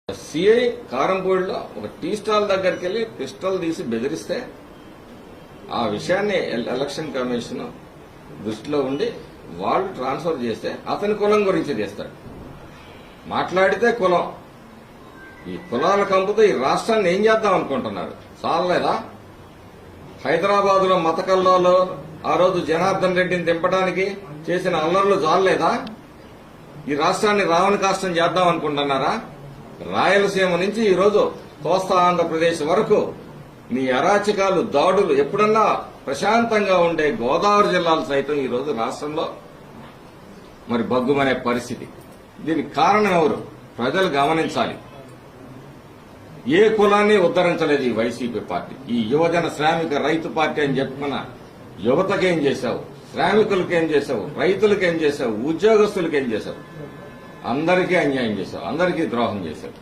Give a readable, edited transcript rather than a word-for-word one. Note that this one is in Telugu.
సిఐ కారంపూడిలో ఒక టీ స్టాల్ దగ్గరికి వెళ్లి పిస్టల్ తీసి బెదిరిస్తే ఆ విషయాన్ని ఎలక్షన్ కమిషన్ దృష్టిలో ఉండి వాళ్ళు ట్రాన్స్ఫర్ చేస్తే అతని కులం గురించి చేస్తాడు. మాట్లాడితే కులం, ఈ కులాల కంపుతో ఈ రాష్ట్రాన్ని ఏం చేద్దాం అనుకుంటున్నారు? చాలలేదా? హైదరాబాద్ లో మత కల్లోలో ఆ రోజు జనార్దన్ రెడ్డిని దింపడానికి చేసిన అల్లర్లు చాలలేదా? ఈ రాష్ట్రాన్ని రావణ కాష్టం చేద్దాం అనుకుంటున్నారా? రాయలసీమ నుంచి ఈరోజు కోస్తా ఆంధ్రప్రదేశ్ వరకు నీ అరాచకాలు, దాడులు ఎప్పుడన్నా ప్రశాంతంగా ఉండే గోదావరి జిల్లాలు సైతం ఈరోజు రాష్ట్రంలో మరి బగ్గుమనే పరిస్థితి. దీనికి కారణం ఎవరు? ప్రజలు గమనించాలి. ఏ కులాన్ని ఉద్ధరించలేదు ఈ వైసీపీ పార్టీ. ఈ యువజన శ్రామిక రైతు పార్టీ అని చెప్పుకున్న యువతకేం చేశావు? శ్రామికులకేం చేశావు? రైతులకేం చేశావు? ఉద్యోగస్తులకేం చేశావు? అందరికీ అన్యాయం చేశావు, అందరికీ ద్రోహం చేశావు.